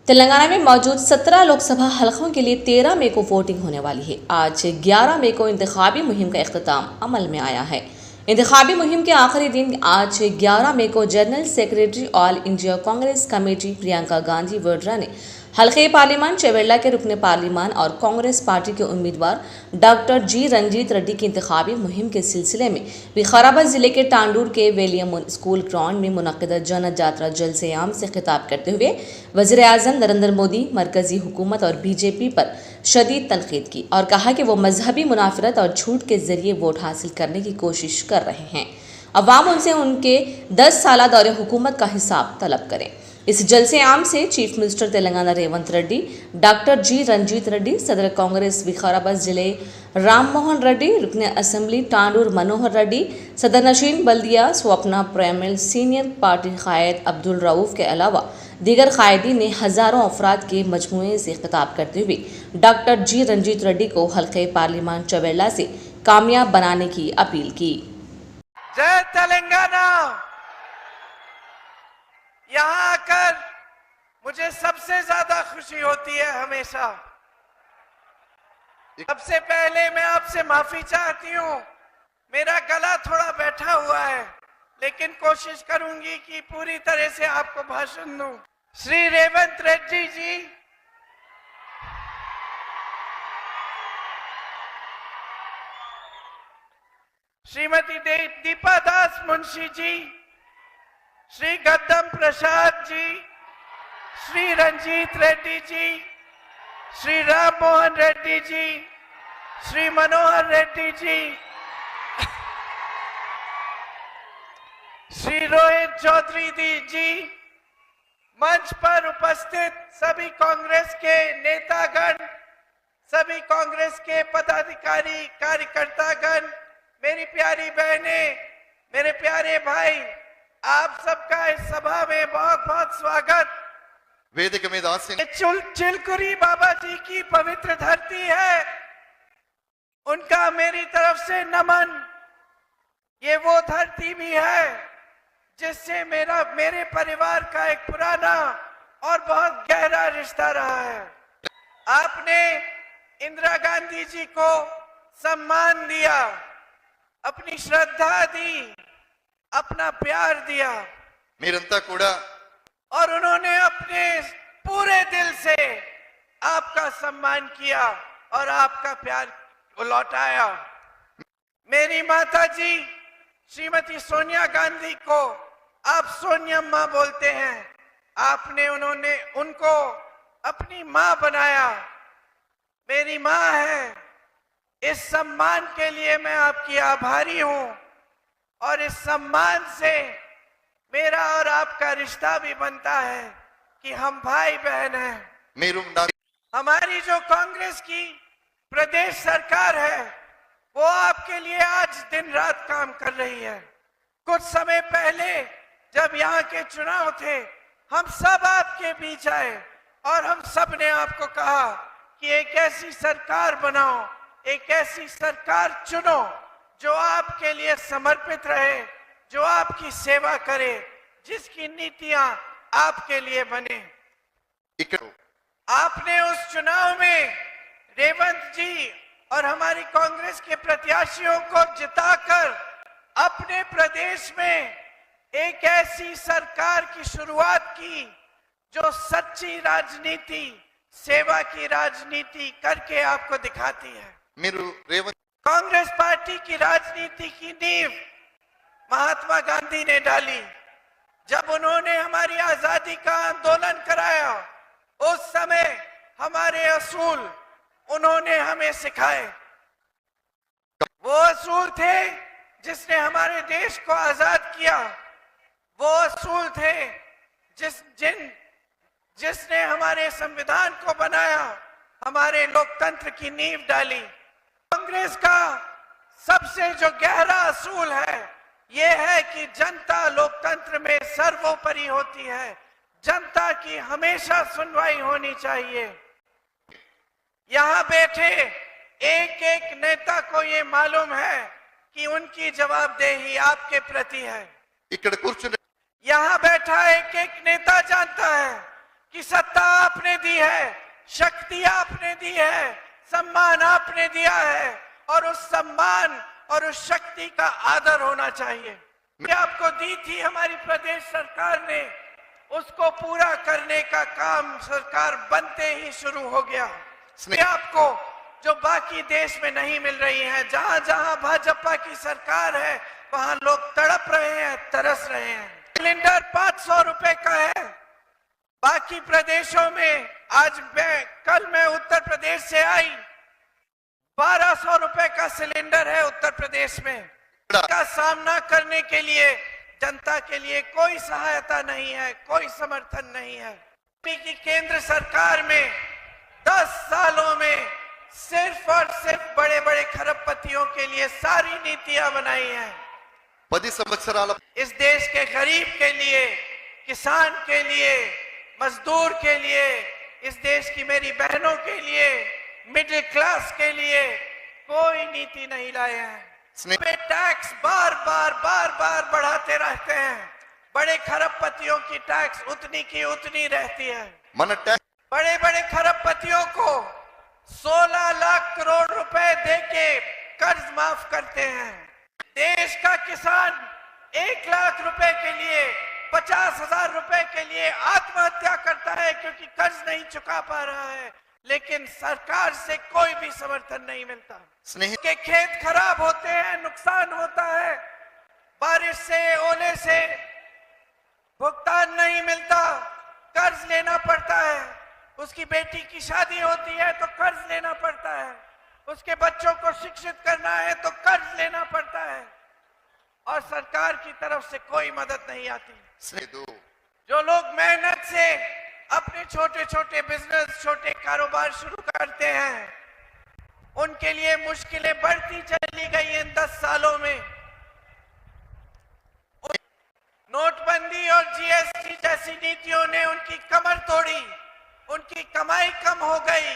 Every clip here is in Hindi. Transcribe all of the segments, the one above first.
तेलंगाना में मौजूद 17 लोकसभा हलकों के लिए 13 मई को वोटिंग होने वाली है। आज 11 मई को इंतखाबी मुहिम का इख्तिताम अमल में आया है। इंतखाबी मुहिम के आखिरी दिन आज 11 मई को general secretary all India Congress committee Priyanka Gandhi Vadra ने हल्के पार्लियामान चवेला के रुकने पार्लियामान और कांग्रेस पार्टी के उम्मीदवार डॉक्टर जी रंजीत रेड्डी की इंतखाबी मुहिम के सिलसिले में विकाराबाद जिले के टांडूर के वेलियम स्कूल ग्राउंड में मुनक्किदा जनत यात्रा जलसे-ए-आम से खिताब करते हुए वज़ीर-ए-आज़म नरेंद्र मोदी मरकजी हुकूमत और बीजेपी पर शदीद तनकीद की और कहा कि वो मजहबी मुनाफरत और झूठ के जरिए वोट हासिल करने की कोशिश कर रहे हैं। अवाम उनसे उनके 10 साला दौरे हुकूमत का हिसाब तलब करें। इस जलसे आम से chief minister Telangana Revanth Reddy, doctor G Ranjith Reddy, सदर कांग्रेस विकाराबाद जिले राम मोहन रेड्डी, रुकन असम्बली टांडूर मनोहर रेड्डी, सदर नशीन बल्दिया स्वप्ना प्रेमिल, सीनियर पार्टी कायद अब्दुल रऊफ के अलावा दीगर कायदी ने हजारों अफराद के मजमूए से खिताब करते हुए डॉक्टर जी रंजीत रेड्डी को हल्के पार्लियामान चवेला से कामयाब बनाने की अपील की। जय तेलंगाना। यहाँ आकर मुझे सबसे ज्यादा खुशी होती है हमेशा। सबसे पहले मैं आपसे माफी चाहती हूँ, मेरा गला थोड़ा बैठा हुआ है, लेकिन कोशिश करूंगी कि पूरी तरह से आपको भाषण दूं। श्री रेवंत रेड्डी जी, श्रीमती दीपा दास मुंशी जी, श्री गद्दम प्रसाद जी, श्री रंजीत रेड्डी जी, श्री राम मोहन रेड्डी जी, श्री मनोहर रेड्डी जी, श्री रोहित चौधरी जी, मंच पर उपस्थित सभी कांग्रेस के नेतागण, सभी कांग्रेस के पदाधिकारी कार्यकर्तागण, मेरी प्यारी बहनें, मेरे प्यारे भाई, आप सबका इस सभा में बहुत बहुत स्वागत। वेदिक में चिलकुरी बाबा जी की पवित्र धरती है, उनका मेरी तरफ से नमन। ये वो धरती भी है जिससे मेरे परिवार का एक पुराना और बहुत गहरा रिश्ता रहा है। आपने इंदिरा गांधी जी को सम्मान दिया, अपनी श्रद्धा दी, अपना प्यार दिया, और उन्होंने अपने पूरे दिल से आपका सम्मान किया और आपका प्यार लौटाया। मेरी माता जी श्रीमती सोनिया गांधी को आप सोनियम्मा बोलते हैं, आपने उनको अपनी मां बनाया, मेरी मां है। इस सम्मान के लिए मैं आपकी आभारी हूं और इस सम्मान से मेरा और आपका रिश्ता भी बनता है कि हम भाई बहन हैं। हमारी जो कांग्रेस की प्रदेश सरकार है वो आपके लिए आज दिन रात काम कर रही है। कुछ समय पहले जब यहाँ के चुनाव थे, हम सब आपके बीच आए और हम सब ने आपको कहा कि एक ऐसी सरकार बनाओ, एक ऐसी सरकार चुनो जो आपके लिए समर्पित रहे, जो आपकी सेवा करे, जिसकी नीतियां आपके लिए बने। आपने उस चुनाव में रेवंत जी और हमारी कांग्रेस के प्रत्याशियों को जिताकर अपने प्रदेश में एक ऐसी सरकार की शुरुआत की जो सच्ची राजनीति, सेवा की राजनीति करके आपको दिखाती है। कांग्रेस पार्टी की राजनीति की नींव महात्मा गांधी ने डाली। जब उन्होंने हमारी आजादी का आंदोलन कराया, उस समय हमारे असूल उन्होंने हमें सिखाए। वो असूल थे जिसने हमारे देश को आजाद किया, वो असूल थे जिसने हमारे संविधान को बनाया, हमारे लोकतंत्र की नींव डाली। कांग्रेस का सबसे जो गहरा असूल है ये है कि जनता लोकतंत्र में सर्वोपरि होती है, जनता की हमेशा सुनवाई होनी चाहिए। यहाँ बैठे एक एक नेता को ये मालूम है कि उनकी जवाबदेही आपके प्रति है। यहाँ बैठा एक एक नेता जानता है कि सत्ता आपने दी है, शक्ति आपने दी है, सम्मान आपने दिया है और उस सम्मान और उस शक्ति का आदर होना चाहिए। कि आपको दी थी हमारी प्रदेश सरकार ने, उसको पूरा करने का काम सरकार बनते ही शुरू हो गया। ये आपको जो बाकी देश में नहीं मिल रही है, जहां जहां भाजपा की सरकार है वहां लोग तड़प रहे हैं, तरस रहे हैं। सिलेंडर 500 रुपए का है, बाकी प्रदेशों में कल मैं उत्तर प्रदेश से आई, 1200 रुपए का सिलेंडर है उत्तर प्रदेश में। इसका सामना करने के लिए जनता के लिए कोई सहायता नहीं है, कोई समर्थन नहीं है। की केंद्र सरकार में 10 सालों में सिर्फ और सिर्फ बड़े बड़े खरबपतियों के लिए सारी नीतियां बनाई हैं। 10 संवत्सराల इस देश के गरीब के लिए, किसान के लिए, मजदूर के लिए, इस देश की मेरी बहनों के लिए, मिडिल क्लास के लिए कोई नीति नहीं लाए हैं। टैक्स बार बार बढ़ाते रहते हैं। बड़े खरबपतियों की टैक्स उतनी की उतनी रहती है। మన टैक्स बड़े बड़े खरबपतियों को 16 लाख करोड़ रुपए देके कर्ज माफ करते हैं। देश का किसान 1 लाख रुपए के लिए 50,000 रुपए के लिए आत्महत्या करता है क्योंकि कर्ज नहीं चुका पा रहा है, लेकिन सरकार से कोई भी समर्थन नहीं मिलता। स्नेह के खेत खराब होते हैं, नुकसान होता है, बारिश से, ओले से भुगतान नहीं मिलता, कर्ज लेना पड़ता है। उसकी बेटी की शादी होती है तो कर्ज लेना पड़ता है, उसके बच्चों को शिक्षित करना है तो कर्ज लेना पड़ता है और सरकार की तरफ से कोई मदद नहीं आती। जो लोग मेहनत से अपने छोटे छोटे बिजनेस, छोटे कारोबार शुरू करते हैं, उनके लिए मुश्किलें बढ़ती चली गई इन 10 सालों में। नोटबंदी और जीएसटी जैसी नीतियों ने उनकी कमर तोड़ी, उनकी कमाई कम हो गई,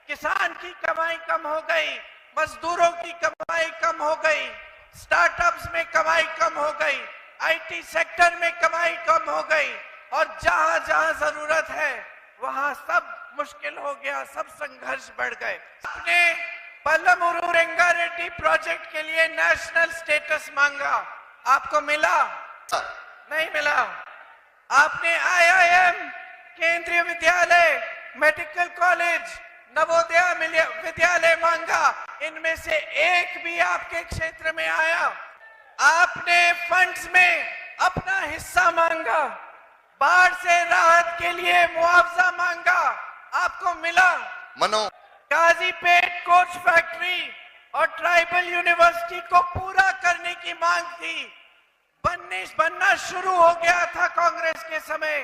किसान की कमाई कम हो गई, मजदूरों की कमाई कम हो गई, स्टार्टअप्स में कमाई कम हो गई, आईटी सेक्टर में कमाई कम हो गई और जहां जहां जरूरत है वहां सब मुश्किल हो गया, सब संघर्ष बढ़ गए। आपने पल्लमूरू रंगारेड्डी प्रोजेक्ट के लिए नेशनल स्टेटस मांगा, आपको मिला? नहीं मिला। आपने आईआईएम, केंद्रीय विद्यालय, मेडिकल कॉलेज, नवोदय विद्यालय मांगा, इनमें से एक भी आपके क्षेत्र में आया? आपने फंड्स में अपना हिस्सा मांगा, बाढ़ से राहत के लिए मुआवजा मांगा, आपको मिला? मनो काजीपेट कोच फैक्ट्री और ट्राइबल यूनिवर्सिटी को पूरा करने की मांग थी, बनना शुरू हो गया था कांग्रेस के समय,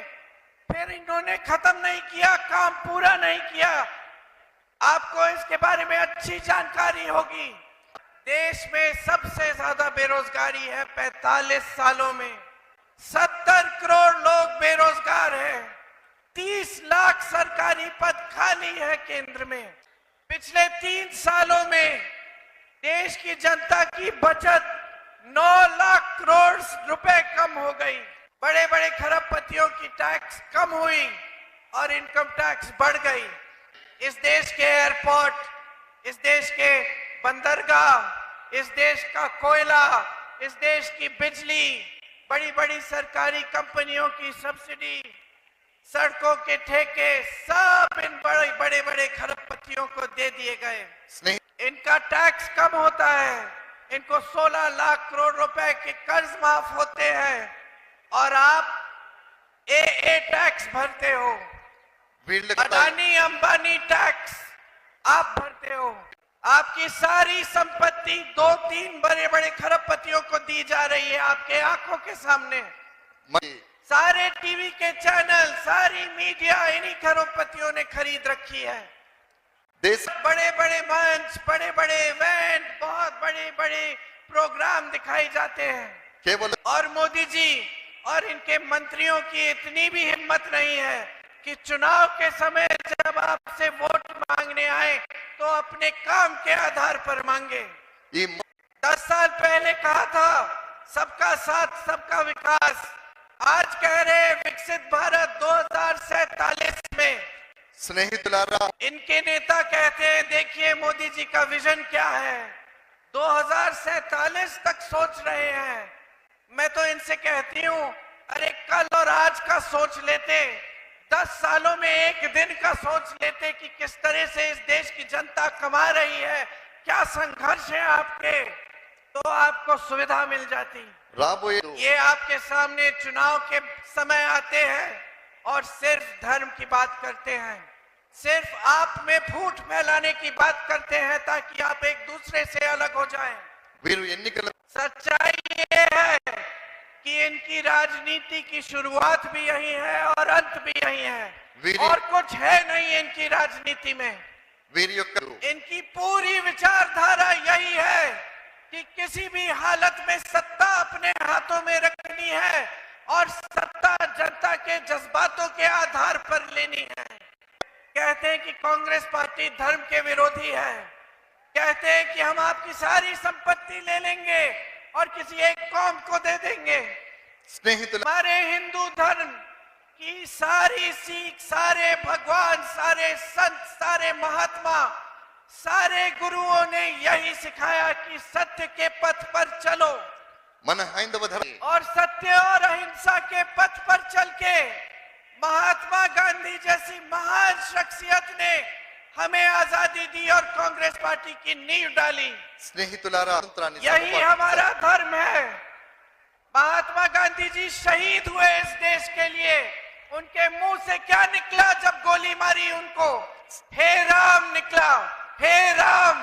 फिर इन्होंने खत्म नहीं किया, काम पूरा नहीं किया। आपको इसके बारे में अच्छी जानकारी होगी। देश में सबसे ज्यादा बेरोजगारी है 45 सालों में, 70 करोड़ लोग बेरोजगार हैं, 30 लाख सरकारी पद खाली है केंद्र में। पिछले 3 सालों में देश की जनता की बचत 9 लाख करोड़ रुपए कम हो गई। बड़े बड़े खरबपतियों की टैक्स कम हुई और इनकम टैक्स बढ़ गई। इस देश के एयरपोर्ट, इस देश के बंदरगाह, इस देश का कोयला, इस देश की बिजली, बड़ी बड़ी सरकारी कंपनियों की सब्सिडी, सड़कों के ठेके, सब इन बड़े बड़े खरबपतियों को दे दिए गए। इनका टैक्स कम होता है, इनको 16 लाख करोड़ रुपए के कर्ज माफ होते हैं और आप ए टैक्स भरते हो, अडानी अंबानी टैक्स आप भरते हो। आपकी सारी संपत्ति 2-3 बड़े बड़े खरबपतियों को दी जा रही है आपके आंखों के सामने। सारे टीवी के चैनल, सारी मीडिया इन्हीं खरबपतियों ने खरीद रखी है। देश बड़े बड़े मंच, बड़े बड़े इवेंट, बहुत बड़े बड़े प्रोग्राम दिखाए जाते हैं केवल और मोदी जी और इनके मंत्रियों की इतनी भी हिम्मत नहीं है कि चुनाव के समय जब आपसे वोट मांगने आए तो अपने काम के आधार पर मांगे। 10 साल पहले कहा था सबका साथ सबका विकास, आज कह रहे विकसित भारत 2047 में, స్నేహితులారా इनके नेता कहते हैं देखिए मोदी जी का विजन क्या है, 2047 तक सोच रहे हैं। मैं तो इनसे कहती हूँ अरे कल और आज का सोच लेते, 10 सालों में एक दिन का सोच लेते कि किस तरह से इस देश की जनता कमा रही है, क्या संघर्ष है आपके, तो आपको सुविधा मिल जाती। రాబోయే ये आपके सामने चुनाव के समय आते हैं और सिर्फ धर्म की बात करते हैं, सिर्फ आप में फूट फैलाने की बात करते हैं ताकि आप एक दूसरे से अलग हो जाएं। వీరు ఎన్నికల सच्चाई ये है कि इनकी राजनीति की शुरुआत भी यही है और अंत भी यही है, वीरी- और कुछ है नहीं इनकी राजनीति में। వీరి యొక్క इनकी पूरी विचारधारा यही है कि किसी भी हालत में सत्ता अपने हाथों में रखनी है और सत्ता जनता के जज्बातों के आधार पर लेनी है। कहते हैं कि कांग्रेस पार्टी धर्म के विरोधी है, कहते हैं कि हम आपकी सारी संपत्ति ले लेंगे और किसी एक कौम को दे देंगे। స్నేహితుల हमारे हिंदू धर्म की सारी सीख, सारे भगवान, सारे संत, सारे महात्मा, सारे गुरुओं ने यही सिखाया कि सत्य के पथ पर चलो, మన హైందవ ధర్మ और सत्य और अहिंसा के पथ पर चल के महात्मा गांधी जैसी महान शख्सियत ने हमें आजादी दी और कांग्रेस पार्टी की नींव डाली। స్నేహితులారా స్వాతంత్రాన్ని यही సమపాటు- हमारा धर्म है। महात्मा गांधी जी शहीद हुए इस देश के लिए, उनके मुंह से क्या निकला जब गोली मारी उनको? हे राम निकला, हे राम,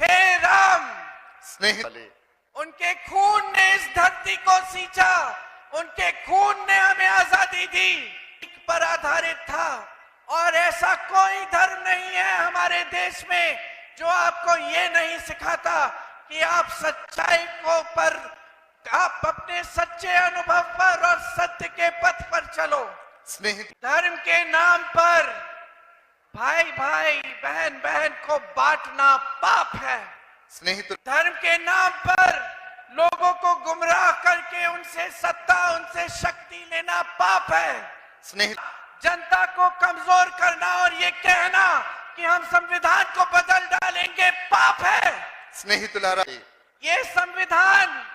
हे राम। స్నేహితులే उनके खून ने इस धरती को सींचा, उनके खून ने हमें आजादी दी, पर आधारित था। और ऐसा कोई धर्म नहीं है हमारे देश में जो आपको ये नहीं सिखाता कि आप सच्चाई को पर, आप अपने सच्चे अनुभव पर और सत्य के पथ पर चलो। స్నేహితు धर्म के नाम पर भाई भाई, बहन बहन को बांटना पाप है। స్నేహితులు धर्म के नाम पर लोगों को गुमराह करके उनसे सत्ता, उनसे शक्ति लेना पाप है। స్నేహితు जनता को कमजोर करना और ये कहना कि हम संविधान को बदल डालेंगे पाप है। స్నేహితులారా ये संविधान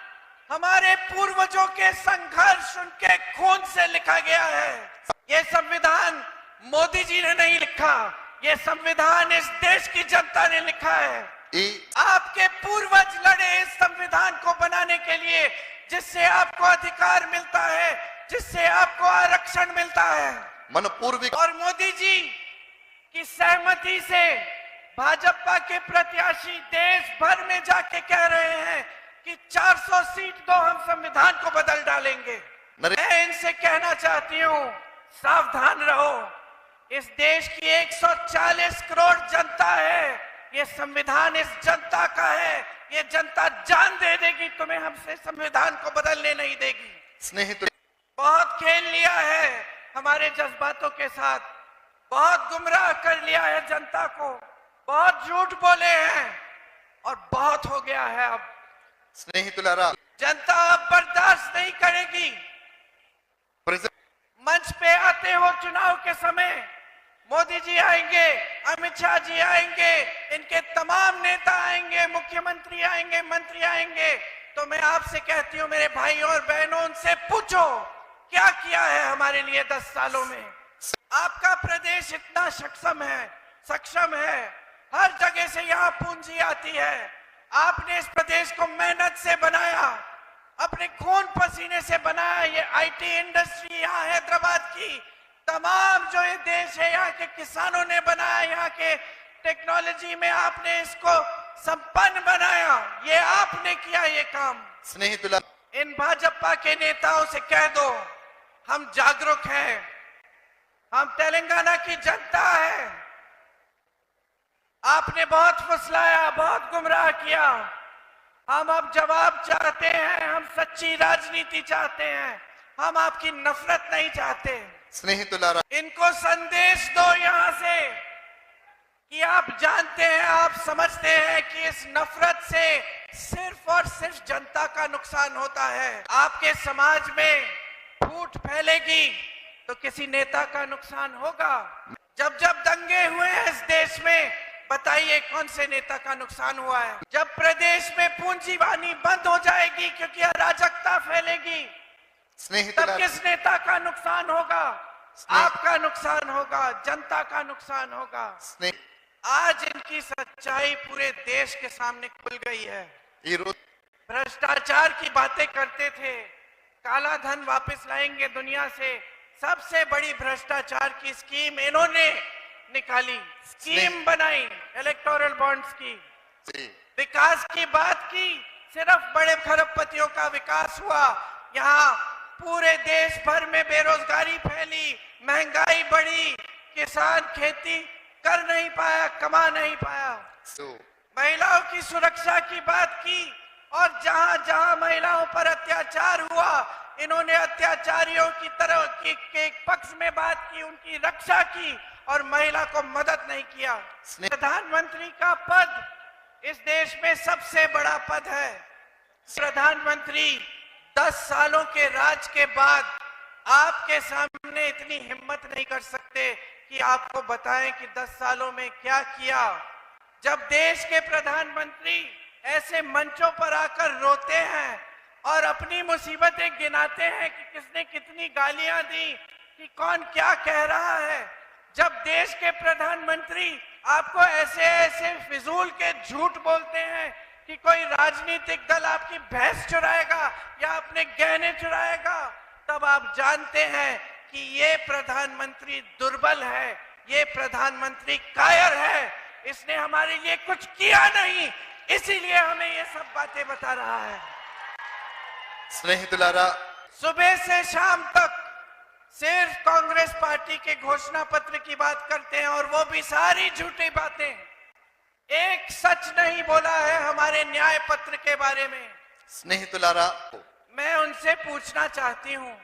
हमारे पूर्वजों के संघर्ष, उनके खून से लिखा गया है। ये संविधान मोदी जी ने नहीं लिखा, ये संविधान इस देश की जनता ने लिखा है। ఈ आपके पूर्वज लड़े इस संविधान को बनाने के लिए, जिससे आपको अधिकार मिलता है, जिससे आपको आरक्षण मिलता है। మన పూర్వీక और मोदी जी की सहमति से भाजपा के प्रत्याशी देश भर में जाके कह रहे हैं कि 400 सीट दो, हम संविधान को बदल डालेंगे। नरे- मैं इनसे कहना चाहती हूँ सावधान रहो, इस देश की 140 करोड़ जनता है, ये संविधान इस जनता का है, ये जनता जान दे देगी, तुम्हें हमसे संविधान को बदलने नहीं देगी। స్నేహితులు बहुत खेल लिया है हमारे जज्बातों के साथ, बहुत गुमराह कर लिया है जनता को, बहुत झूठ बोले हैं और बहुत हो गया है। अब స్నేహితులారా जनता अब बर्दाश्त नहीं करेगी। ప్రజ मंच पे आते हो चुनाव के समय, मोदी जी आएंगे, अमित शाह जी आएंगे, इनके तमाम नेता आएंगे, मुख्यमंत्री आएंगे, मंत्री आएंगे, तो मैं आपसे कहती हूँ मेरे भाइयों और बहनों, उनसे पूछो क्या किया है हमारे लिए 10 सालों में। आपका प्रदेश इतना सक्षम है, हर जगह से यहाँ पूंजी आती है। आपने इस प्रदेश को मेहनत से बनाया, अपने खून पसीने से बनाया। ये आईटी इंडस्ट्री यहाँ हैदराबाद की, तमाम जो ये देश है यहाँ के किसानों ने बनाया, यहाँ के टेक्नोलॉजी में आपने इसको संपन्न बनाया, ये आपने किया ये काम। స్నేహితుల इन भाजपा के नेताओं से कह दो हम जागरूक हैं, हम तेलंगाना की जनता है, आपने बहुत फुसलाया, बहुत गुमराह किया, हम अब जवाब चाहते हैं, हम सच्ची राजनीति चाहते हैं, हम आपकी नफरत नहीं चाहते। స్నేహితులారా इनको संदेश दो यहाँ से कि आप जानते हैं, आप समझते हैं कि इस नफरत से सिर्फ और सिर्फ जनता का नुकसान होता है। आपके समाज में फूट फैलेगी तो किसी नेता का नुकसान होगा। जब जब दंगे हुए हैं इस देश में, बताइए कौन से नेता का नुकसान हुआ है? जब प्रदेश में पूंजीवादी बंद हो जाएगी क्योंकि अराजकता फैलेगी, तब स्नेहितुलारा किस नेता का नुकसान होगा? आपका नुकसान होगा, जनता का नुकसान होगा। स्नेह आज इनकी सच्चाई पूरे देश के सामने खुल गई है। ఈ రోజు भ्रष्टाचार की बातें करते थे, काला धन वापस लाएंगे दुनिया से। सबसे बड़ी भ्रष्टाचार की स्कीम इन्होंने निकाली, स्कीम बनाई इलेक्टोरल बॉन्ड्स की। जी, विकास की बात की, सिर्फ बड़े खरबपतियों का विकास हुआ। यहाँ पूरे देश भर में बेरोजगारी फैली, महंगाई बढ़ी, किसान खेती कर नहीं पाया, कमा नहीं पाया। సో महिलाओं की सुरक्षा की बात की और जहां जहां महिलाओं पर अत्याचार हुआ, इन्होंने अत्याचारियों की तरफ के पक्ष में बात की, उनकी रक्षा की और महिला को मदद नहीं किया। प्रधानमंत्री का पद इस देश में सबसे बड़ा पद है। प्रधानमंत्री 10 सालों के राज के बाद आपके सामने इतनी हिम्मत नहीं कर सकते कि आपको बताएं कि 10 सालों में क्या किया। जब देश के प्रधानमंत्री ऐसे मंचों पर आकर रोते हैं और अपनी मुसीबतें गिनाते हैं कि किसने कितनी गालियां दी, कि कौन क्या कह रहा है, जब देश के प्रधानमंत्री आपको ऐसे ऐसे फिजूल के झूठ बोलते हैं कि कोई राजनीतिक दल आपकी भैंस चुराएगा या अपने गहने चुराएगा, तब आप जानते हैं कि ये प्रधानमंत्री दुर्बल है, ये प्रधानमंत्री कायर है। इसने हमारे लिए कुछ किया नहीं, इसीलिए हमें ये सब बातें बता रहा है। స్నేహితులారా सुबह से शाम तक सिर्फ कांग्रेस पार्टी के घोषणा पत्र की बात करते हैं और वो भी सारी झूठी बातें। एक सच नहीं बोला है हमारे न्याय पत्र के बारे में। స్నేహితులారా मैं उनसे पूछना चाहती हूँ,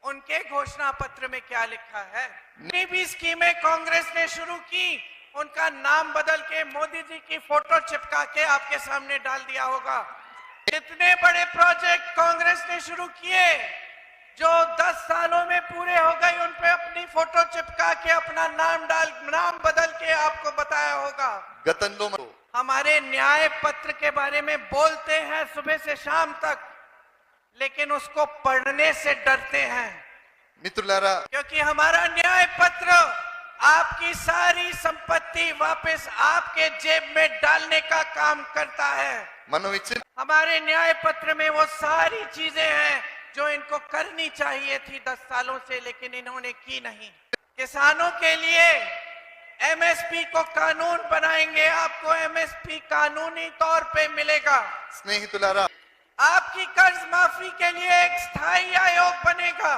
उनके घोषणा पत्र में क्या लिखा है? जितनी भी स्कीमें कांग्रेस ने शुरू की, उनका नाम बदल के मोदी जी की फोटो चिपका के आपके सामने डाल दिया होगा। इतने बड़े प्रोजेक्ट कांग्रेस ने शुरू किए जो 10 सालों में पूरे हो गए, उन पे अपनी फोटो चिपका के अपना नाम बदल के आपको बताया होगा। గతంలో हमारे न्याय पत्र के बारे में बोलते हैं सुबह से शाम तक, लेकिन उसको पढ़ने से डरते हैं, మిత్రులారా क्योंकि हमारा न्याय पत्र आपकी सारी संपत्ति वापस आपके जेब में डालने का काम करता है। మనం ఇచ్చిన हमारे न्याय पत्र में वो सारी चीजें हैं जो इनको करनी चाहिए थी 10 सालों से, लेकिन इन्होंने की नहीं। किसानों के लिए एमएसपी को कानून बनाएंगे, आपको एमएसपी कानूनी तौर पे मिलेगा। స్నేహితులారా आपकी कर्ज माफी के लिए एक स्थायी आयोग बनेगा।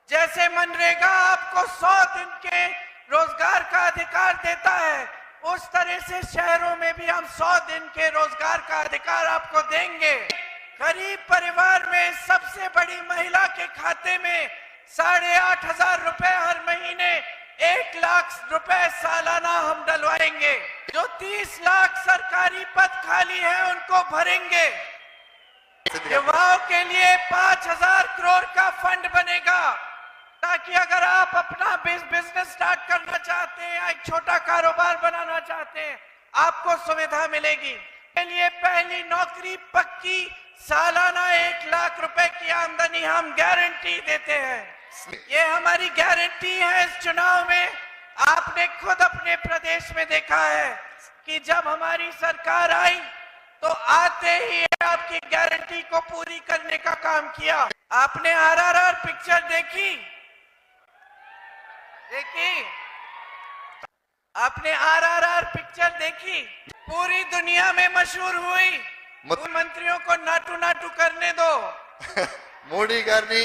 जैसे मनरेगा आपको 100 दिन के रोजगार का अधिकार देता है, उस तरह से शहरों में भी हम 100 दिन के रोजगार का अधिकार आपको देंगे। गरीब परिवार में सबसे बड़ी महिला के खाते में 8,500 रुपए हर महीने, 1 लाख रुपए सालाना हम डलवाएंगे। जो 30 लाख सरकारी पद खाली है उनको भरेंगे। युवाओं के लिए 5,000 करोड़ का फंड बनेगा, ताकि अगर आप अपना बिजनेस स्टार्ट करना चाहते हैं या एक छोटा कारोबार बनाना चाहते हैं, आपको सुविधा मिलेगी। के लिए पहली नौकरी पक्की, सालाना 1 लाख रुपए की आमदनी हम गारंटी देते हैं। ये हमारी गारंटी है। इस चुनाव में आपने खुद अपने प्रदेश में देखा है कि जब हमारी सरकार आई तो आते ही आपकी गारंटी को पूरी करने का काम किया। आपने आरआरआर पिक्चर देखी? आपने आरआरआर पिक्चर देखी? पूरी दुनिया में मशहूर हुई। मंत्रियों को नाटू नाटू करने दो। మోడీ గారిని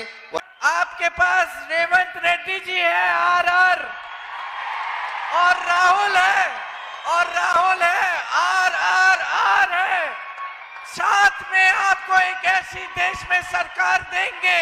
आपके पास रेवंत रेड्डी जी है आरआर, और राहुल है, आर है। साथ में आपको एक ऐसी देश में सरकार देंगे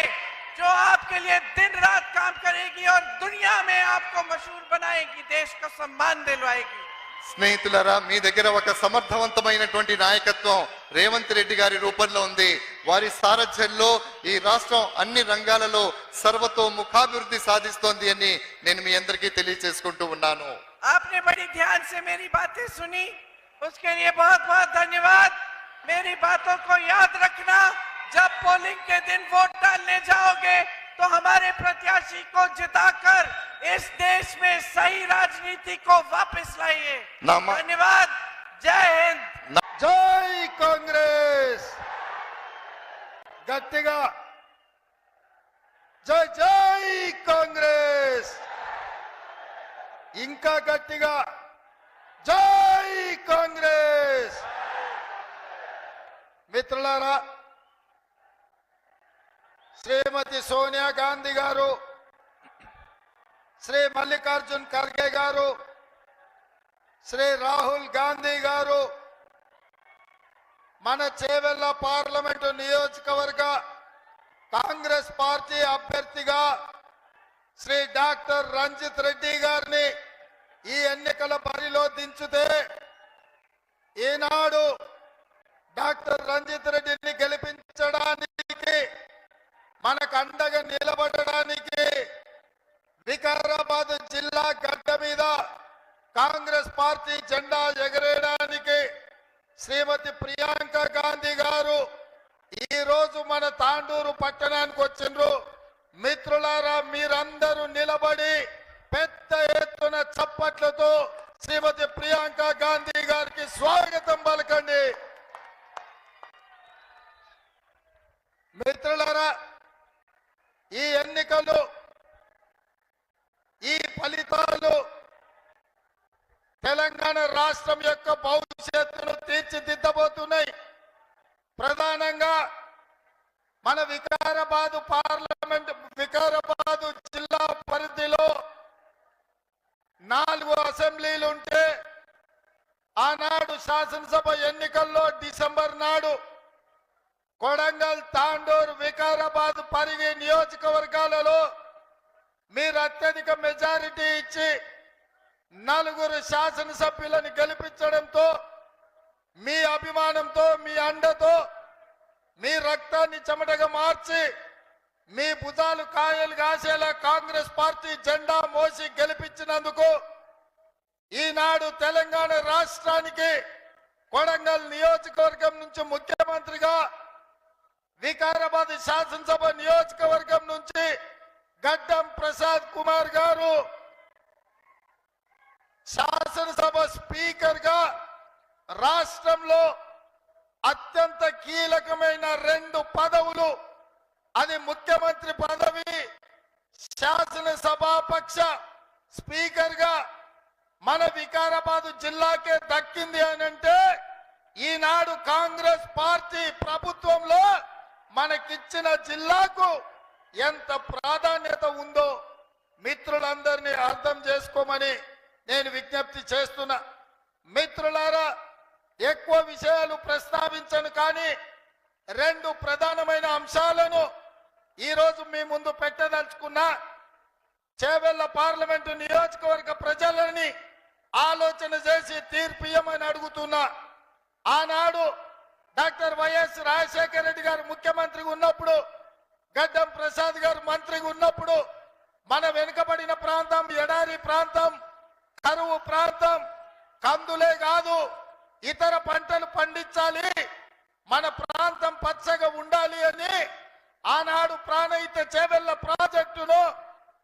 जो आपके लिए दिन रात काम करेगी और दुनिया में आपको मशहूर बनाएगी, देश को सम्मान दिलवाएगी। స్నేహితులారా మీ దగ్గర ఒక సమర్థవంతమైనటువంటి నాయకత్వం రేవంత్ రెడ్డి గారి రూపంలో ఉంది. వారి సారథ్యంలో ఈ రాష్ట్రం అన్ని రంగాలలో సర్వతోముఖాభివృద్ధి సాధిస్తోంది అని నేను మీ అందరికీ తెలియజేసుకుంటూ ఉన్నాను. आपने बड़ी ध्यान से मेरी बातें सुनी, उसके लिए बहुत बहुत धन्यवाद। मेरी बातों को याद रखना, जब पोलिंग के दिन वोट डालने जाओगे तो हमारे प्रत्याशी को जिताकर इस देश में सही राजनीति को वापस लाइए। धन्यवाद। जय हिंद। జై కాంగ్రెస్ గట్టిగా జై జై కాంగ్రెస్ ఇంకా గట్టిగా జై కాంగ్రెస్. మిత్రులారా, శ్రీమతి సోనియా గాంధీ గారు, శ్రీ మల్లికార్జున్ ఖర్గే గారు, శ్రీ రాహుల్ గాంధీ గారు మన చేవెళ్ల పార్లమెంటు నియోజకవర్గ కాంగ్రెస్ పార్టీ అభ్యర్థిగా శ్రీ డాక్టర్ రంజిత్ రెడ్డి గారిని ఈ ఎన్నికల బరిలో దించితే ఈనాడు డాక్టర్ రంజిత్ రెడ్డిని గెలిపించడానికి మనకు అండగా నిలబడడానికి వికారాబాద్ జిల్లా గడ్డ మీద కాంగ్రెస్ పార్టీ జెండా ఎగరేయడానికి శ్రీమతి ప్రియాంక గాంధీ గారు ఈ రోజు మన తాండూరు పట్టణానికి వచ్చిండ్రు. మిత్రులారా, మీరందరూ నిలబడి పెద్ద ఎత్తున చప్పట్లతో శ్రీమతి ప్రియాంక గాంధీ గారికి స్వాగతం పలకండి. మిత్రులారా, ఈ ఎన్నికలు, ఈ ఫలితాలు తెలంగాణ రాష్ట్రం యొక్క భవిష్యత్తును తీర్చిదిద్దబోతున్నాయి. ప్రధానంగా మన వికారాబాద్ జిల్లా పరిధిలో 4 అసెంబ్లీలు ఉంటే ఆనాడు శాసనసభ ఎన్నికల్లో డిసెంబర్ నాడు కొడంగల్, తాండూరు, వికారాబాద్, పరిగి నియోజకవర్గాలలో మీరు అత్యధిక మెజారిటీ ఇచ్చి 4 శాసనసభ్యులను గెలిపించడంతో, మీ అభిమానంతో, మీ అండతో, మీ రక్తాన్ని చెమటగా మార్చి మీ భుజాలు కాయలు కాసేలా కాంగ్రెస్ పార్టీ జెండా మోసి గెలిపించినందుకు ఈనాడు తెలంగాణ రాష్ట్రానికి కొడంగల్ నియోజకవర్గం నుంచి ముఖ్యమంత్రిగా, వికారాబాద్ శాసనసభ నియోజకవర్గం నుంచి గడ్డం ప్రసాద్ కుమార్ గారు శాసనసభ స్పీకర్ గా రాష్ట్రంలో అత్యంత కీలకమైన 2 పదవులు, అది ముఖ్యమంత్రి పదవి, శాసనసభాపక్ష స్పీకర్ గా మన వికారాబాద్ జిల్లాకే దక్కింది అనంటే ఈనాడు కాంగ్రెస్ పార్టీ ప్రభుత్వంలో మనకిచ్చిన జిల్లాకు ఎంత ప్రాధాన్యత ఉందో మిత్రులందరినీ అర్థం చేసుకోమని నేను విజ్ఞప్తి చేస్తున్నా. మిత్రులారా, ఎక్కువ విషయాలు ప్రస్తావించను, కానీ 2 ప్రధానమైన అంశాలను ఈరోజు మీ ముందు పెట్టదలుచుకున్నా. చేవెళ్ల పార్లమెంటు నియోజకవర్గ ప్రజలని ఆలోచన చేసి తీర్పు ఇవ్వమని అడుగుతున్నా. ఆనాడు డాక్టర్ వైఎస్ రాజశేఖర రెడ్డి గారు ముఖ్యమంత్రిగా ఉన్నప్పుడు, గడ్డం ప్రసాద్ గారు మంత్రిగా ఉన్నప్పుడు మన వెనుకబడిన ప్రాంతం, ఎడారి ప్రాంతం, కరువు ప్రాంతం, కందులే కాదు ఇతర పంటలు పండించాలి, మన ప్రాంతం పచ్చగా ఉండాలి అని ఆనాడు ప్రాణహిత చేవెళ్ల ప్రాజెక్టును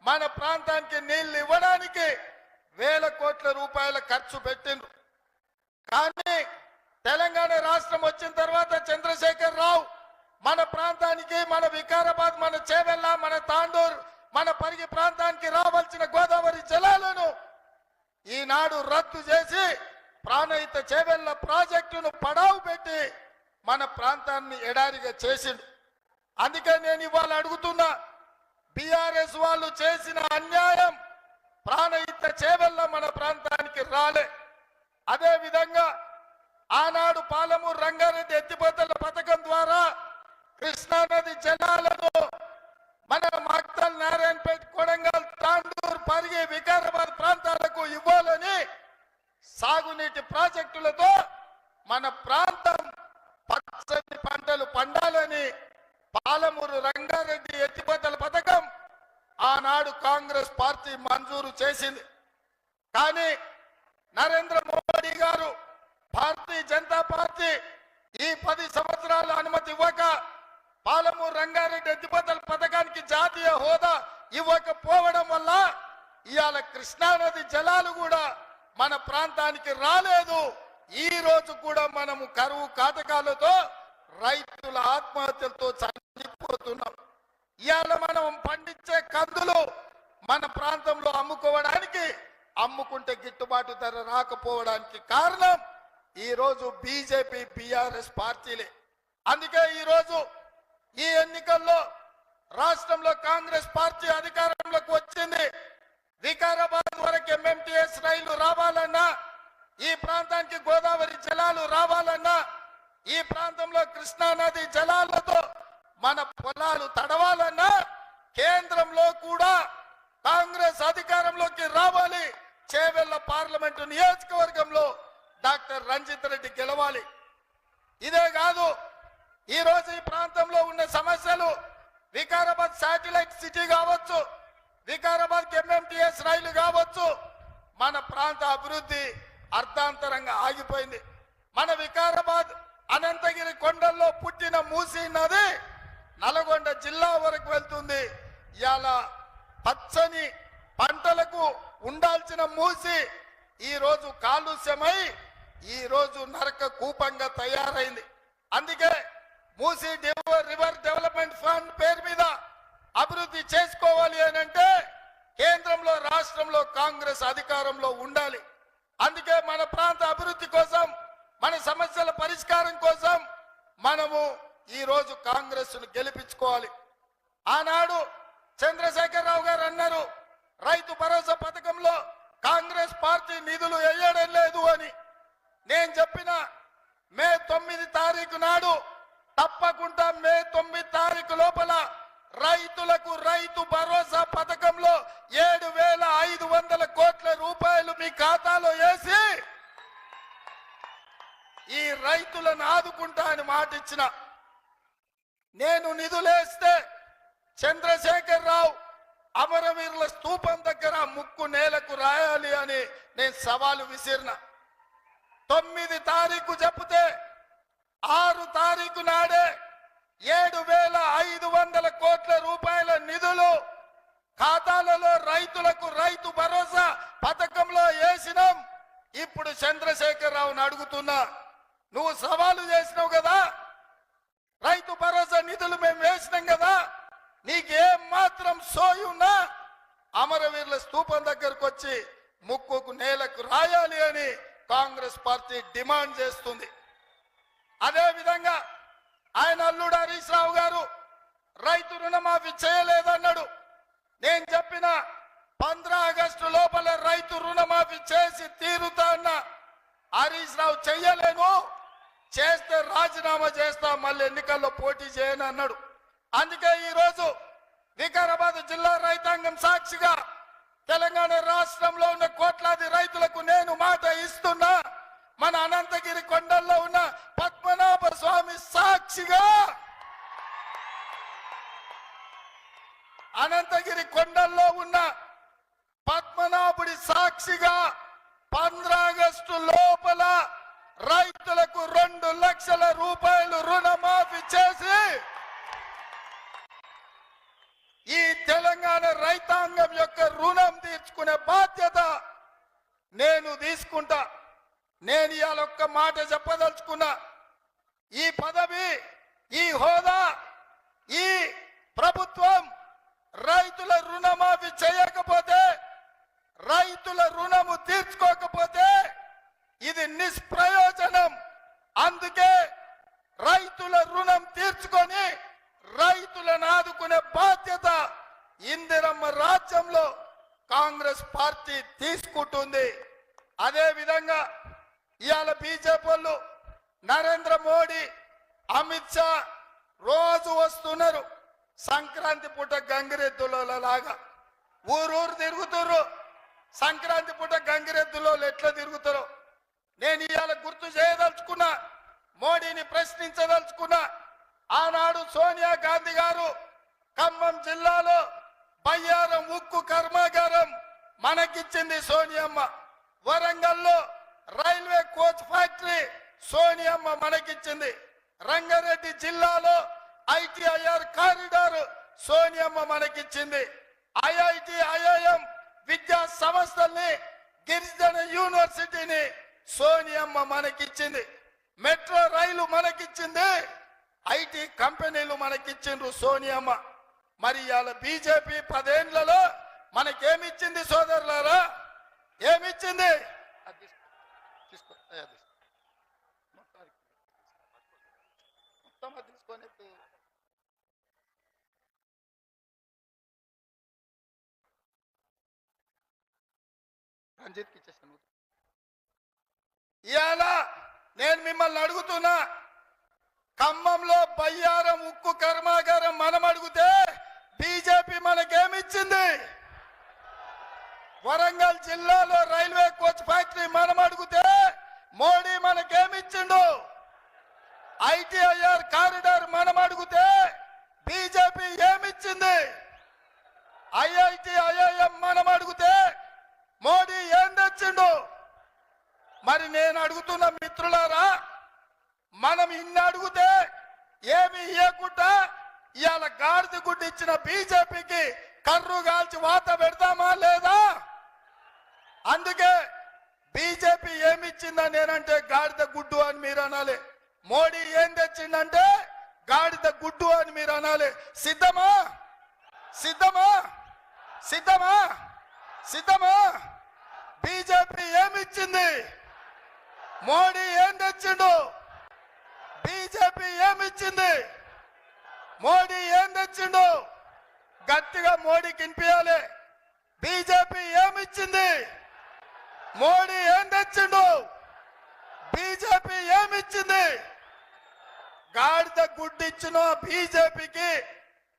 మన ప్రాంతానికి నీళ్లు ఇవ్వడానికి 1000 కోట్ల రూపాయల ఖర్చు పెట్టిండ్రు. కానీ తెలంగాణ రాష్ట్రం వచ్చిన తర్వాత చంద్రశేఖర్ రావు మన ప్రాంతానికి, మన వికారాబాద్, మన చేవెళ్ల, మన తాండూరు, మన పరిగి ప్రాంతానికి రావాల్సిన గోదావరి జలాలను ఈనాడు రద్దు చేసి ప్రాణహిత చేవెళ్ల ప్రాజెక్టును పడావు పెట్టి మన ప్రాంతాన్ని ఎడారిగా చేసిండు. అందుకే నేను ఇవాళ అడుగుతున్నా, బీఆర్ఎస్ వాళ్ళు చేసిన అన్యాయం ప్రాణహిత చేవెళ్ల మన ప్రాంతానికి రాలే. అదే విధంగా ఆనాడు పాలమూరు రంగారెడ్డి ఎత్తిపోతల పథకం ద్వారా కృష్ణానది జలాలను మన మక్తల్, నారాయణపేట, కొడంగల్, తాండూరు, పరిగి, వికారాబాద్ ప్రాంతాలకు ఇవ్వాలని, సాగునీటి ప్రాజెక్టులతో మన ప్రాంతం పచ్చని పంటలు పండాలని పాలమూరు రంగారెడ్డి ఎత్తిపోతల పథకం ఆనాడు కాంగ్రెస్ పార్టీ మంజూరు చేసింది. కానీ నరేంద్ర మోడీ గారు భారతీయ జనతా పార్టీ ఈ 10 సంవత్సరాల అనుమతి ఇవ్వక పాలమూరు రంగారెడ్డి ఎత్తిపోతల పథకానికి జాతీయ హోదా ఇవ్వకపోవడం వల్ల ఇవాళ కృష్ణానది జలాలు కూడా మన ప్రాంతానికి రాలేదు. ఈ రోజు కూడా మనము కరువు కాటకాలతో రైతుల ఆత్మహత్యలతో చనిపోతున్నాం. ఇవాళ మనం పండించే కందులు మన ప్రాంతంలో అమ్ముకుంటే గిట్టుబాటు ధర రాకపోవడానికి కారణం ఈ రోజు బీజేపీ బీఆర్ఎస్ పార్టీలే. అందుకే ఈ రోజు ఈ ఎన్నికల్లో రాష్ట్రంలో కాంగ్రెస్ పార్టీ అధికారంలోకి వచ్చింది. వికారాబాద్ వరకు ఎంఎంటీఎస్ రైలు రావాలన్నా, ఈ ప్రాంతానికి గోదావరి జలాలు రావాలన్నా, ఈ ప్రాంతంలో కృష్ణా నది జలాలతో మన పొలాలు తడవాలన్నా కేంద్రంలో కూడా కాంగ్రెస్ అధికారంలోకి రావాలి. చేవెళ్ల పార్లమెంటు నియోజకవర్గంలో డాక్టర్ రంజిత్ రెడ్డి గెలవాలి. ఇదే కాదు, ఈ రోజు ఈ ప్రాంతంలో ఉన్న సమస్యలు వికారాబాద్ శాటిలైట్ సిటీ కావచ్చు, వికారాబాద్ ఎంఎంటీఎస్ రైలు కావచ్చు, మన ప్రాంత అభివృద్ధి అర్ధాంతరంగా ఆగిపోయింది. మన వికారాబాద్ అనంతగిరి కొండల్లో పుట్టిన మూసీ నది నల్గొండ జిల్లా వరకు వెళ్తుంది. ఇవాళ పచ్చని పంటలకు ఉండాల్సిన మూసి ఈ రోజు కాలుష్యమై ఈ రోజు నరక కూపంగా తయారైంది. అందుకే మూసీ రివర్ డెవలప్మెంట్ ఫండ్ పేరు మీద అభివృద్ధి చేసుకోవాలి అని అంటే కేంద్రంలో రాష్ట్రంలో కాంగ్రెస్ అధికారంలో ఉండాలి. అందుకే మన ప్రాంత అభివృద్ధి కోసం, మన సమస్యల పరిష్కారం కోసం మనము ఈ రోజు కాంగ్రెస్ ను గెలిపించుకోవాలి. ఆనాడు చంద్రశేఖరరావు గారు అన్నారు, రైతు భరోసా పథకంలో కాంగ్రెస్ పార్టీ నిధులు వేయడం లేదు అని. నేను చెప్పిన మే 9 తారీఖు నాడు తప్పకుండా మే 9 తారీఖు లోపల రైతులకు రైతు భరోసా పథకంలో 7,500 కోట్ల రూపాయలు మీ ఖాతాలో వేసి ఈ రైతులను ఆదుకుంటా అని మాట ఇచ్చిన. నేను నిధులేస్తే చంద్రశేఖరరావు అమరవీరుల స్తూపం దగ్గర ముక్కు నేలకు రాయాలి అని నేను సవాలు విసిరిన. 9 తారీఖు చెప్తే 6 తారీఖు నాడే 7,500 కోట్ల రూపాయల నిధులు ఖాతాలలో రైతులకు రైతు భరోసా పథకంలో వేసినాం. ఇప్పుడు చంద్రశేఖరరావుని అడుగుతున్నా, నువ్వు సవాలు చేసినావు కదా, రైతు భరోసా నిధులు మేము వేసినాం కదా, నీకేం మాత్రం సోయున్నా అమరవీరుల స్తూపం దగ్గరకు వచ్చి ముక్కుకు నేలకు రాయాలి అని కాంగ్రెస్ పార్టీ డిమాండ్ చేస్తుంది. అదే విధంగా ఆయన అల్లుడు హరీష్ రావు గారు రైతు రుణమాఫీ చేయలేదన్నాడు. నేను చెప్పిన 15 ఆగస్టు లోపల రైతు రుణమాఫీ చేసి తీరుతా అన్న. హరీష్ రావు చెయ్యలేను, చేస్తే రాజీనామా చేస్తా, మళ్ళీ ఎన్నికల్లో పోటీ చేయను అన్నాడు. అందుకే ఈ రోజు వికారాబాద్ జిల్లా రైతాంగం సాక్షిగా తెలంగాణ రాష్ట్రంలో ఉన్న కోట్లాది రైతులకు నేను మాట ఇస్తున్నా. మన అనంతగిరి కొండల్లో ఉన్న పద్మనాభ స్వామి సాక్షిగా, అనంతగిరి కొండల్లో ఉన్న పద్మనాభుడి సాక్షిగా 15 ఆగస్టు లోపల రైతులకు 2 లక్షల రూపాయలు రుణమాఫీ చేసి ఈ తెలంగాణ రైతాంగం యొక్క రుణం తీర్చుకునే బాధ్యత నేను తీసుకుంటా. నేను ఇవాళ ఒక్క మాట చెప్పదలుచుకున్నా, ఈ పదవి, ఈ హోదా, ఈ ప్రభుత్వం రైతుల రుణమాఫీ చేయకపోతే, రైతుల రుణము తీర్చుకోకపోతే ఇది నిష్ప్రయోజనం. అందుకే రైతుల రుణం తీర్చుకొని రైతులను ఆదుకునే బాధ్యత ఇందిరమ్మ రాజ్యంలో కాంగ్రెస్ పార్టీ తీసుకుంటుంది. అదే విధంగా ఇవాళ బీజేపీ వాళ్ళు, నరేంద్ర మోడీ, అమిత్ షా రోజు వస్తున్నారు. సంక్రాంతి పూట గంగిరెద్దుల లాగా ఊరూరు తిరుగుతున్నారు. సంక్రాంతి పూట గంగిరెద్దులో ఎట్లా తిరుగుతారో నేను ఇవాళ గుర్తు చేయదలుచుకున్నా, మోడీని ప్రశ్నించదలుచుకున్నా. ఆనాడు సోనియా గాంధీ గారు ఖమ్మం జిల్లాలో బయ్యారం ఉక్కు కర్మాగారం మనకిచ్చింది సోనియమ్మ. వరంగల్లో రైల్వే కోచ్ ఫ్యాక్టరీ సోనియమ్మ మనకిచ్చింది. రంగారెడ్డి జిల్లాలో ITIR కారిడార్ సోనియమ్మ మనకిచ్చింది. IIT IIM విద్యా సంస్థల్ని గిరిజన యూనివర్సిటీని సోనియమ్మ మనకిచ్చింది. Metro rail మనకిచ్చింది. IT కంపెనీలు మనకిచ్చిండ్రు సోనియమ్మ. మరి ఇవాళ బీజేపీ 10 ఏళ్లలో మనకేమిచ్చింది సోదరులారా? ఏమిచ్చింది? ఇవాళ నేను మిమ్మల్ని అడుగుతున్నా, ఖమ్మంలో బయ్యారం ఉక్కు కర్మాగారం మనం అడిగితే బీజేపీ మనకేమిచ్చింది? వరంగల్ జిల్లాలో రైల్వే కోచ్ ఫ్యాక్టరీ మనం అడిగితే మోడీ మనకేమిచ్చిండు? ITIR కారిడార్ మనం అడిగితే బీజేపీ ఏమిచ్చింది? IIT IIM మనం అడిగితే మోడీ ఏం తెచ్చిండు? మరి నేను అడుగుతున్న మిత్రులారా, మనం ఇన్ని అడిగితే ఏమి ఇవ్వకుండా ఇవాళ గాడిద గుడ్డు ఇచ్చిన బీజేపీకి కర్రు కాల్చి వాత పెడతామా లేదా? అందుకే బీజేపీ ఏమిచ్చిందని నేనంటే గాడిద గుడ్డు అని మీరు అనాలి. మోడీ ఏం తెచ్చిందంటే గాడిద గుడ్డు అని మీరు అనాలి. సిద్ధమా? సిద్ధమా? సిద్ధమా? సిద్ధమా? బీజేపీ ఏమిచ్చింది? మోడీ ఏం తెచ్చిండు? బీజేపీ ఏమిచ్చింది? మోడీ ఏం తెచ్చిండు? గట్టిగా మోడీకి వినిపించాలి. బీజేపీ ఏమిచ్చింది? మోడీ ఏం తెచ్చిండు? బీజేపీ ఏమిచ్చింది? గాడిద గుడ్డిచ్చిన బీజేపీకి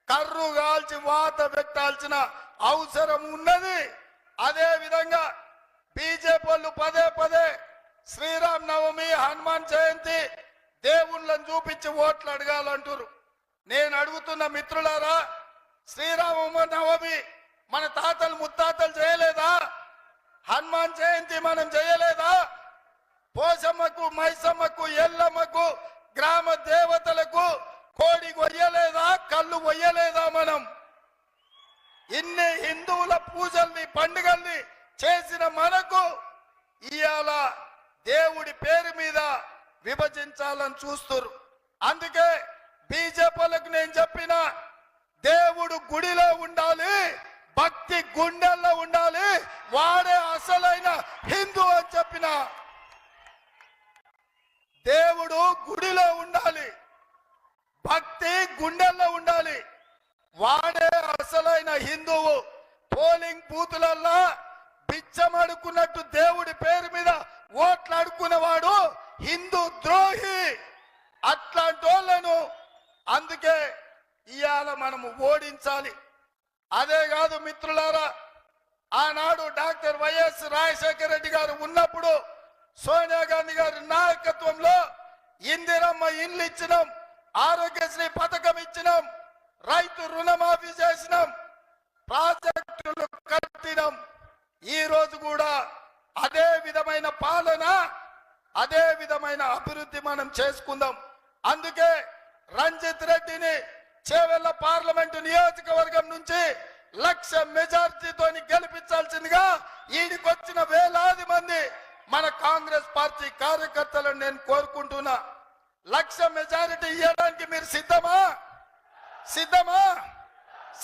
కర్రు కాల్చి వాత పెట్టాల్సిన అవసరం ఉన్నది. అదే విధంగా బీజేపీ వాళ్ళు పదే పదే శ్రీరామ్ నవమి, హనుమాన్ జయంతి దేవుళ్ళని చూపించి ఓట్లు అడగాలంటారు. నేను అడుగుతున్న మిత్రులారా, శ్రీరామ నవమి మన తాతలు ముత్తాతలు చేయలేదా? హనుమాన్ జయంతి మనం చేయలేదా? పోసమ్మకు, మైసమ్మకు, ఎల్లమ్మకు, గ్రామ దేవతలకు కోడి కొయ్యలేదా? కళ్ళు కొయ్యలేదా? మనం ఇన్ని హిందువుల పూజల్ని, పండుగల్ని చేసిన మనకు ఇవాళ దేవుడి పేరు మీద విభజించాలని చూస్తారు. అందుకే బీజేపీలకు నేను చెప్పిన, దేవుడు గుడిలో ఉండాలి, భక్తి గుండెల్లో ఉండాలి, వాడే అసలైన హిందూ అని చెప్పిన. దేవుడు గుడిలో ఉండాలి, భక్తి గుండెల్లో ఉండాలి, వాడే అసలైన హిందువు. పోలింగ్ బూతులల్లా బిచ్చమడుకున్నట్టు దేవుడి పేరు మీద ఓట్లు అడుక్కునేవాడు హిందూ ద్రోహి. అట్లాంటి వాళ్ళను అందుకే ఇవాళ మనము ఓడించాలి. అదే కాదు మిత్రులారా, ఆనాడు డాక్టర్ వైఎస్ రాజశేఖర రెడ్డి గారు ఉన్నప్పుడు సోనియా గాంధీ గారి నాయకత్వంలో ఇందిరమ్మ ఇండ్లు ఇచ్చినాం, ఆరోగ్యశ్రీ పథకం ఇచ్చినాం, రైతు రుణమాఫీ చేసినాం, ప్రాజెక్టులు కట్టినాం. ఈ రోజు కూడా అదే విధమైన పాలన, అదే విధమైన అభివృద్ధి మనం చేసుకుందాం. అందుకే రంజిత్ రెడ్డిని చేవెళ్ల పార్లమెంటు నియోజకవర్గం నుంచి 1,00,000 మెజార్టీతో గెలిపించాల్సిందిగా ఈడికొచ్చిన వేలాది మంది మన కాంగ్రెస్ పార్టీ కార్యకర్తలను నేను కోరుకుంటున్నా. 1,00,000 మెజారిటీ ఇవ్వడానికి మీరు సిద్ధమా? సిద్ధమా?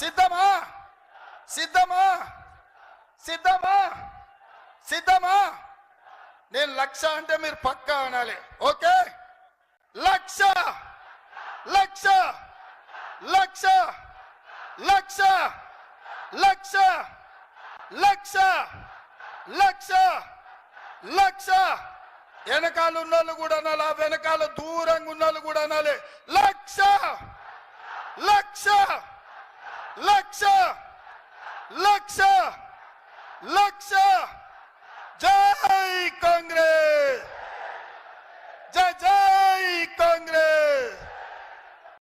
సిద్ధమా? సిద్ధమా? సిద్ధమా? సిద్ధమా? నేను 1,00,000 అంటే మీరు పక్కా అనాలి. ఓకే, 1,00,000 1,00,000 1,00,000 1,00,000 1,00,000 1,00,000 1,00,000 వెనకాల ఉన్నోళ్ళు కూడా అనాలి, ఆ వెనకాల దూరంగా ఉన్నోళ్ళు కూడా అనాలి. 1,00,000 1,00,000 1,00,000 1,00,000 1,00,000 జై కాంగ్రెస్, జై జై కాంగ్రెస్.